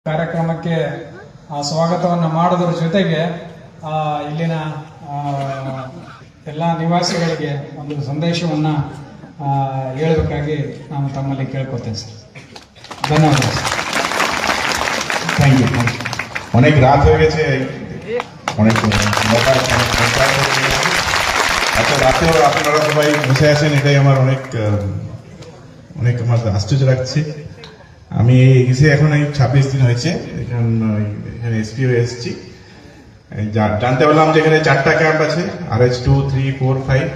ಕಾರ್ಯಕ್ರಮಕ್ಕೆ ಸ್ವಾಗತವನ್ನು ಮಾಡೋದ್ರ ಜೊತೆಗೆ ಇಲ್ಲಿನ ಎಲ್ಲ ನಿವಾಸಿಗಳಿಗೆ ಒಂದು ಸಂದೇಶವನ್ನು ಹೇಳಬೇಕಾಗಿ ನಾನು ತಮ್ಮಲ್ಲಿ ಕೇಳ್ಕೊತೇನೆ ಸರ್. ধন্যবাদ। Thank you. অনেক রাত হয়ে গেছে, অনেক আচ্ছা, রাতেও আপনারা সবাই বসে আছেন, এটাই আমার অনেক অনেক আমার আশ্চর্য লাগছে। আমি এসে এখন এই 26 দিন হয়েছে এখানে এসপি হয়ে এসেছি। জানতে পারলাম যে এখানে 4টা ক্যাম্প আছে, RH2, 3, 4, 5।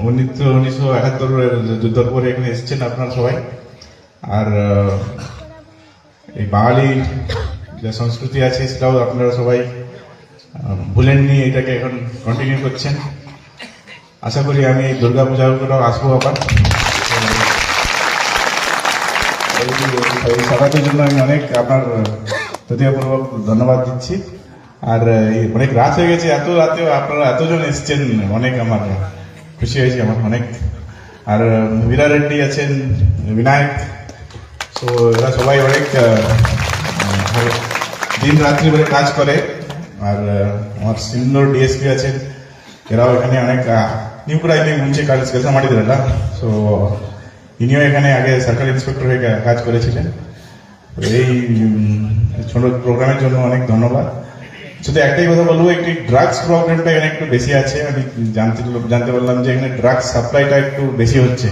1971 যুদ্ধের পরে এখানে এসেছেন আপনারা সবাই। আর এই বাঙালি যে সংস্কৃতি আছে সেটাও আপনারা সবাই ভুলেননি, এটাকে এখন কন্টিনিউ করছেন। আশা করি আমি এই দুর্গা পূজাও আসবো আবার। এই সভাটির জন্য আমি অনেক আপনার হৃদয়পূর্বক ধন্যবাদ দিচ্ছি। আর অনেক রাত হয়ে গেছে, এত রাতেও আপনারা এতজন এসছেন, অনেক আমার খুশি হয়েছে আমার অনেক। আর মীরা রেড্ডি আছেন, বিনায়ক, তো এরা সবাই অনেক দিন রাত্রি বলে কাজ করে। আর আমার সিনিয়র ডিএসপি আছেন, এরাও এখানে অনেক নিউ ক্রাইমে ಮುಂಚೆ ಕೆಲಸ ಮಾಡಿದ್ರಲ್ಲ, সো ইনিও এখানে আগে সার্কেল ইন্সপেক্টর হয়ে কাজ করেছিলেন। এই ছোট প্রোগ্রামের জন্য অনেক ধন্যবাদ। শুধু একটাই কথা বলবো, একটি ড্রাগস প্রবলেমটা এখানে একটু বেশি আছে। আমি জানতে পারলাম যে এখানে ড্রাগস সাপ্লাইটা একটু বেশি হচ্ছে,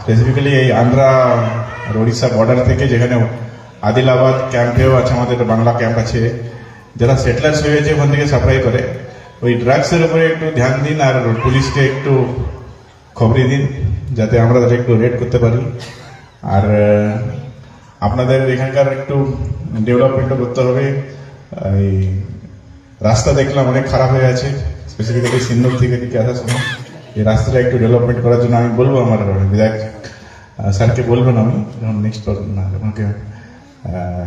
স্পেসিফিক্যালি এই আন্ধ্রা আর উড়িষ্যা বর্ডার থেকে, যেখানে আদিলাবাদ ক্যাম্পেও আছে, আমাদের বাংলা ক্যাম্প আছে, যারা সেটেলার্স হয়েছে ওখান থেকে সাপ্লাই করে। ওই ড্রাগসের উপরে একটু ধ্যান দিন আর পুলিশকে একটু খবরই দিন, যাতে আমরা তাদের একটু রেড করতে পারি। আর আপনাদের এখানকার একটু ডেভেলপমেন্টও করতে হবে। এই রাস্তা দেখলাম অনেক খারাপ হয়ে আছে, স্পেসিফিক্যালি সিন্দুর থেকে দিকে আসার সময়। এই রাস্তাটা একটু ডেভেলপমেন্ট করার জন্য আমি বলবো আমার বিধায়ক স্যারকে বলবেন, আমি যখন নেক্সট আপনাকে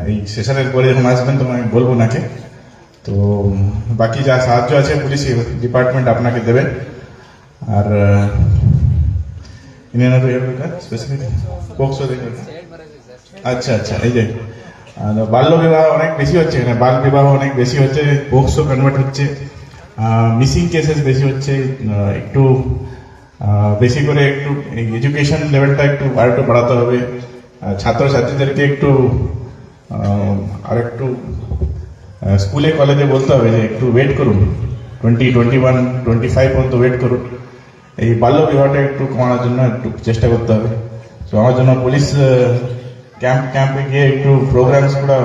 এই সেশনের পরে যখন আসবেন তখন আমি বলবো নাকে। তো বাকি যা সাহায্য আছে পুলিশ ডিপার্টমেন্ট আপনাকে দেবেন। আর আচ্ছা আচ্ছা, এই যে বাল্য বিবাহ অনেক বেশি হচ্ছে এখানে, বাল বিবাহ অনেক বেশি হচ্ছে, পোক্সো কনভার্ট হচ্ছে, মিসিং কেসেস বেশি হচ্ছে। একটু বেশি করে একটু এডুকেশন লেভেলটা একটু আরেকটু বাড়াতে হবে, ছাত্রছাত্রীদেরকে একটু আর একটু স্কুলে কলেজে বলতে হবে যে একটু ওয়েট করুন, 20, 21, 25 পর্যন্ত ওয়েট করুন। এই বাল্য বিবাহটা একটু কমানোর জন্য একটু চেষ্টা করতে হবে। তো আমার জন্য পুলিশ ক্যাম্পে গিয়ে একটু প্রোগ্রামস গুলো